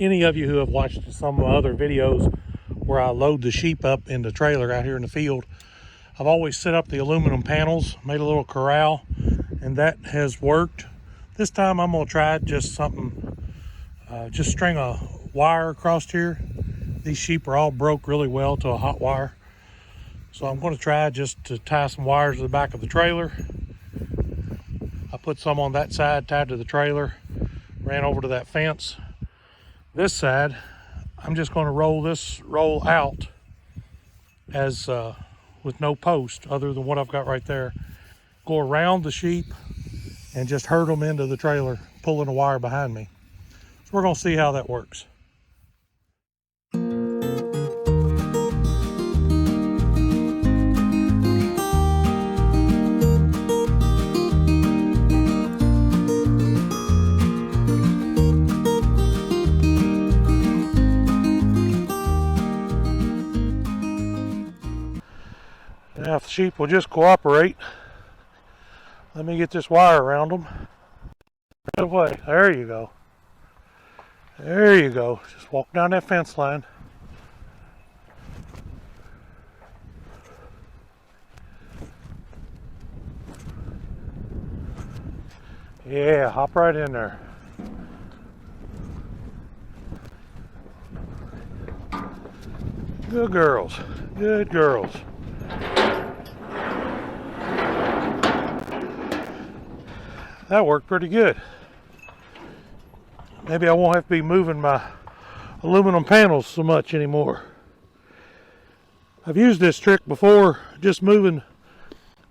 any of you who have watched some of my other videos where I load the sheep up in the trailer out here in the field, I've always set up the aluminum panels, made a little corral, and that has worked. This time I'm gonna try just something, just string a wire across here. These sheep are all broke really well to a hot wire. So I'm gonna try just to tie some wires to the back of the trailer. I put some on that side tied to the trailer, ran over to that fence. This side, I'm just gonna roll out as with no post other than what I've got right there. Go around the sheep and just herd them into the trailer, pulling the wire behind me. So we're gonna see how that works. Now if the sheep will just cooperate, let me get this wire around them. Right away. There you go. There you go. Just walk down that fence line. Yeah, hop right in there. Good girls. Good girls. That worked pretty good. Maybe I won't have to be moving my aluminum panels so much anymore. I've used this trick before, just moving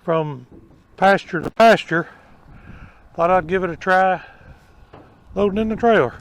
from pasture to pasture. Thought I'd give it a try loading in the trailer.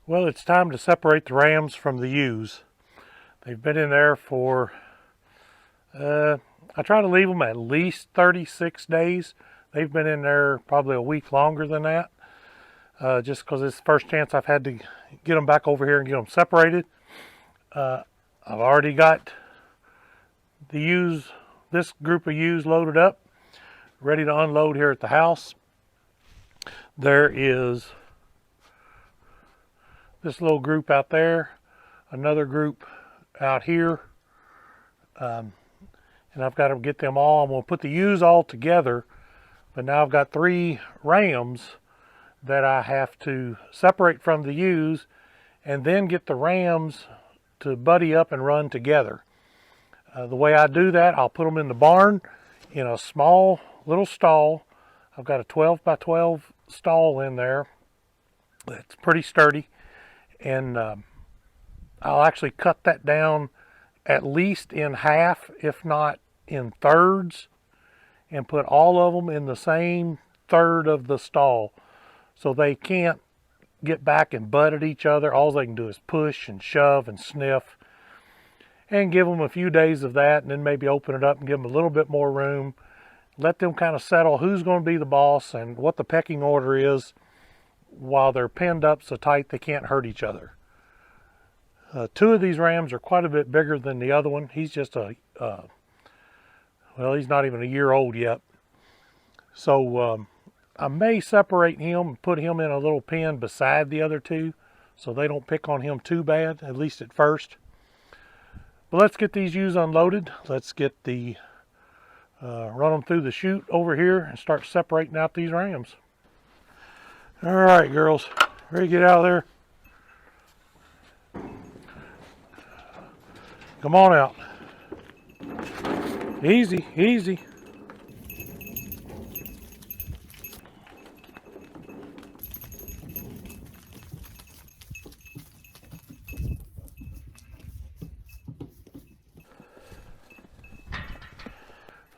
Well, it's time to separate the rams from the ewes. They've been in there for, I try to leave them at least 36 days. They've been in there probably a week longer than that, just because it's the first chance I've had to get them back over here and get them separated. I've already got the ewes, this group of ewes loaded up, ready to unload here at the house. There is this little group out there, another group out here, and I've got to get them all. I'm going to put the ewes all together, but now I've got 3 rams that I have to separate from the ewes and then get the rams to buddy up and run together. The way I do that, I'll put them in the barn in a small little stall. I've got a 12 by 12 stall in there that's pretty sturdy. And I'll actually cut that down at least in half, if not in thirds, and put all of them in the same third of the stall so they can't get back and butt at each other. All they can do is push and shove and sniff, and give them a few days of that, and then maybe open it up and give them a little bit more room. Let them kind of settle who's going to be the boss and what the pecking order is, while they're pinned up so tight they can't hurt each other. 2 of these rams are quite a bit bigger than the other one. He's just well, he's not even a year old yet. So I may separate him and put him in a little pen beside the other 2 so they don't pick on him too bad, at least at first. But let's get these ewes unloaded. Let's get the run them through the chute over here and start separating out these rams. All right, girls, ready to get out of there? Come on out. Easy, easy.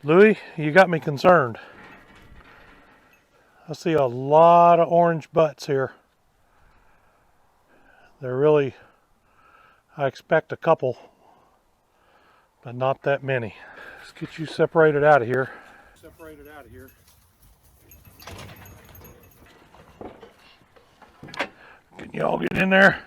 Louis, you got me concerned. I see a lot of orange butts here. They're really, I expect a couple, but not that many. Let's get you separated out of here. Can y'all get in there?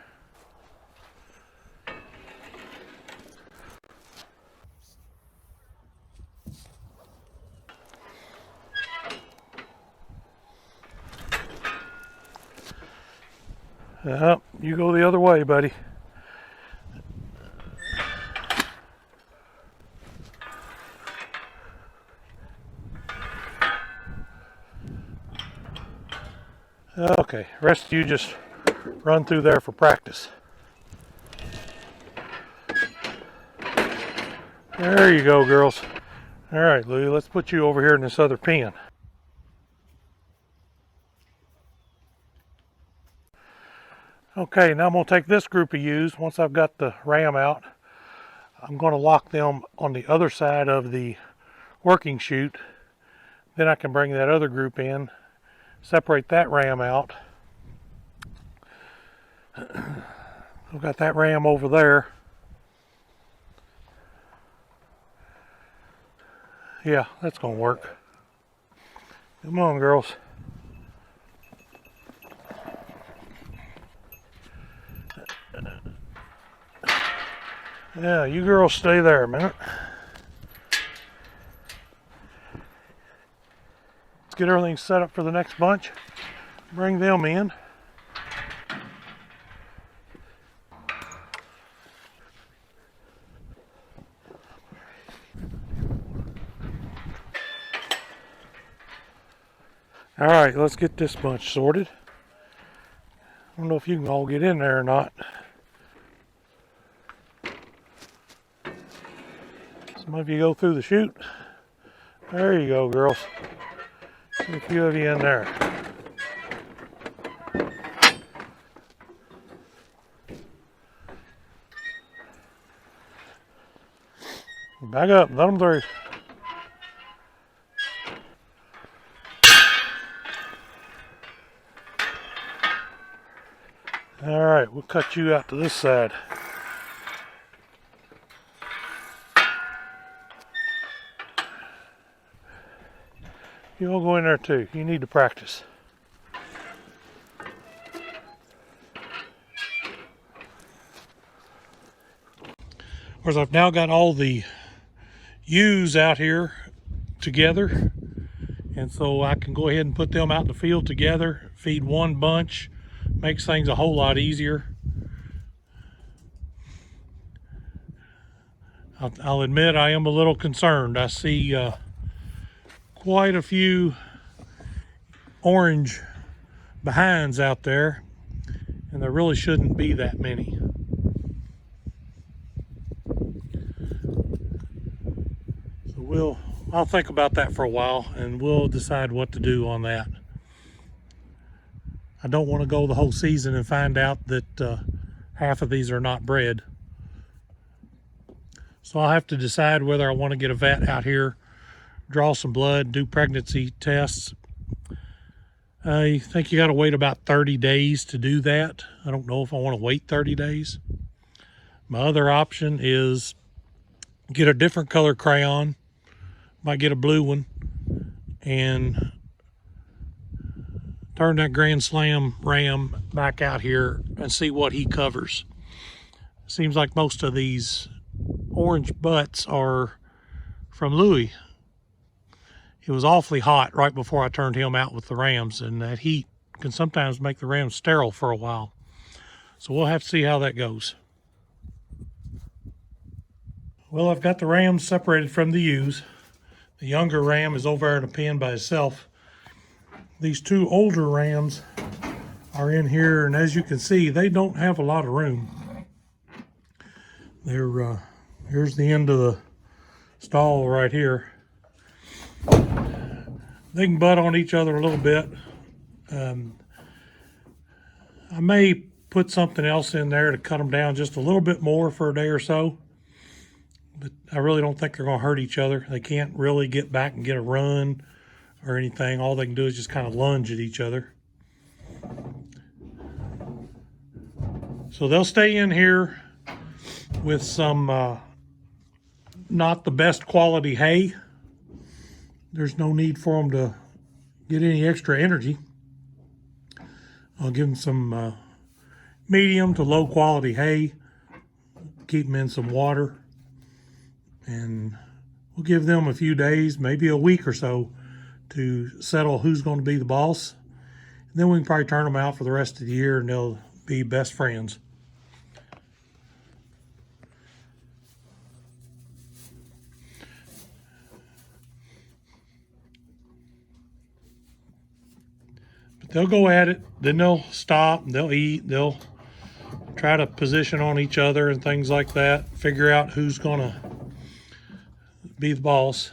You go the other way, buddy. Okay, rest of you just run through there for practice. There you go, girls. All right, Louie, let's put you over here in this other pen. Okay, now I'm going to take this group of ewes. Once I've got the ram out, I'm going to lock them on the other side of the working chute. Then I can bring that other group in, separate that ram out. I've got that ram over there. Yeah, that's going to work. Come on, girls. Yeah, you girls stay there a minute. Let's get everything set up for the next bunch. Bring them in. All right, let's get this bunch sorted. I don't know if you can all get in there or not. Some of you go through the chute. There you go, girls. A few of you in there. Back up, let them through. All right, we'll cut you out to this side. You all go in there too. You need to practice. Of course, I've now got all the ewes out here together, and so I can go ahead and put them out in the field together, feed one bunch. Makes things a whole lot easier. I'll admit I am a little concerned. I see quite a few orange behinds out there, and there really shouldn't be that many. So I'll think about that for a while, and we'll decide what to do on that. I don't want to go the whole season and find out that half of these are not bred. So I'll have to decide whether I want to get a vet out here, draw some blood, do pregnancy tests. I think you got to wait about 30 days to do that. I don't know if I want to wait 30 days. My other option is get a different color crayon. Might get a blue one and turn that Grand Slam ram back out here and see what he covers. Seems like most of these orange butts are from Louie. It was awfully hot right before I turned him out with the rams, and that heat can sometimes make the rams sterile for a while. So we'll have to see how that goes. Well, I've got the rams separated from the ewes. The younger ram is over there in a pen by itself. These two older rams are in here, and as you can see, they don't have a lot of room. They're here's the end of the stall right here. They can butt on each other a little bit. I may put something else in there to cut them down just a little bit more for a day or so, but I really don't think they're going to hurt each other. They can't really get back and get a run or anything. All they can do is just kind of lunge at each other. So they'll stay in here with some not the best quality hay. There's no need for them to get any extra energy. I'll give them some medium to low quality hay, keep them in some water, and we'll give them a few days, maybe a week or so, to settle who's going to be the boss. And then we can probably turn them out for the rest of the year, and they'll be best friends. But they'll go at it, then they'll stop, they'll eat, they'll try to position on each other and things like that, figure out who's gonna be the boss.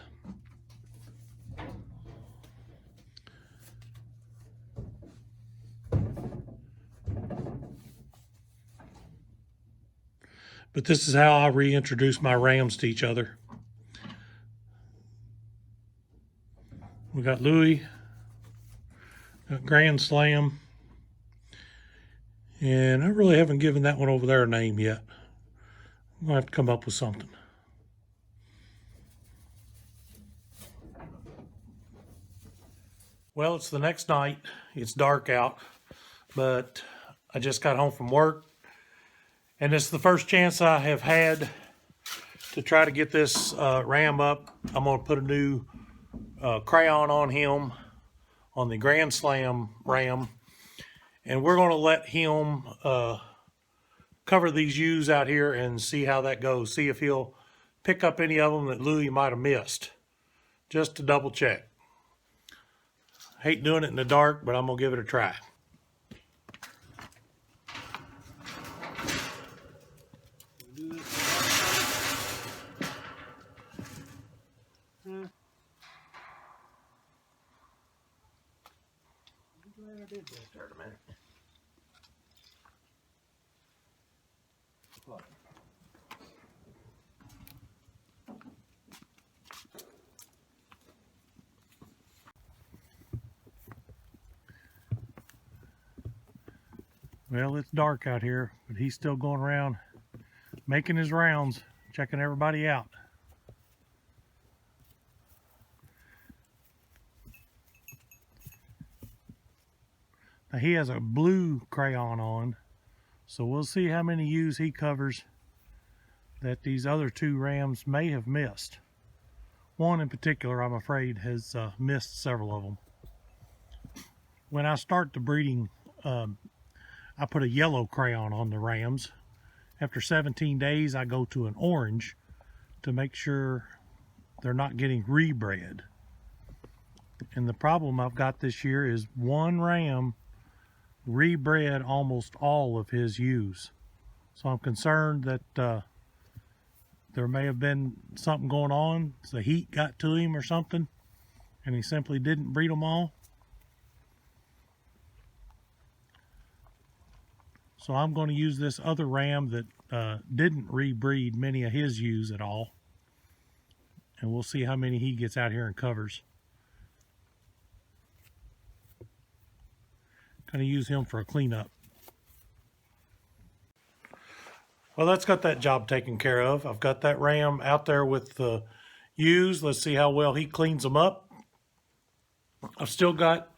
But this is how I reintroduce my rams to each other. We got Louie, got Grand Slam, and I really haven't given that one over there a name yet. I'm gonna have to come up with something. Well, it's the next night. It's dark out, but I just got home from work, and it's the first chance I have had to try to get this ram up. I'm going to put a new crayon on him on the Grand Slam ram, and we're going to let him cover these ewes out here and see how that goes. See if he'll pick up any of them that Louie might have missed, just to double check. Hate doing it in the dark, but I'm going to give it a try. I'm glad I did that. Start a minute. Well, it's dark out here, but he's still going around making his rounds, checking everybody out. Now he has a blue crayon on, so we'll see how many ewes he covers that these other two rams may have missed. One in particular, I'm afraid, has missed several of them. When I start the breeding, I put a yellow crayon on the rams. After 17 days, I go to an orange to make sure they're not getting rebred. And the problem I've got this year is one ram rebred almost all of his ewes. So I'm concerned that there may have been something going on. The heat got to him or something, and he simply didn't breed them all. So I'm going to use this other ram that didn't rebreed many of his ewes at all. And we'll see how many he gets out here and covers. Going to use him for a cleanup. Well, that's got that job taken care of. I've got that ram out there with the ewes. Let's see how well he cleans them up. I've still got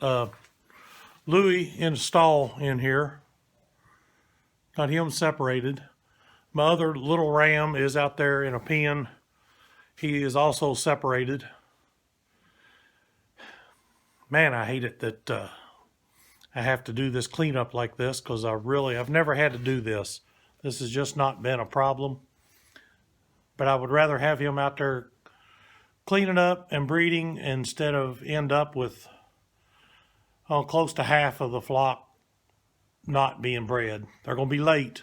Louie in a stall in here. Got him separated. My other little ram is out there in a pen. He is also separated. Man, I hate it that I have to do this cleanup like this, because I've never had to do this. This has just not been a problem. But I would rather have him out there cleaning up and breeding instead of end up with close to half of the flock not being bred. They're going to be late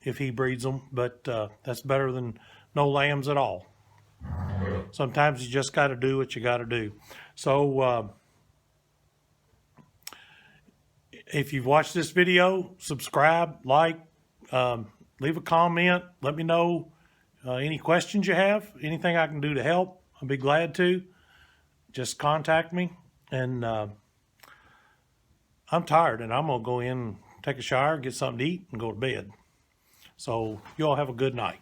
if he breeds them, but that's better than no lambs at all. Sometimes you just got to do what you got to do. So if you've watched this video, subscribe, like, leave a comment. Let me know any questions you have, anything I can do to help. I'll be glad to. Just contact me. And I'm tired, and I'm going to go in, take a shower, get something to eat, and go to bed. So you all have a good night.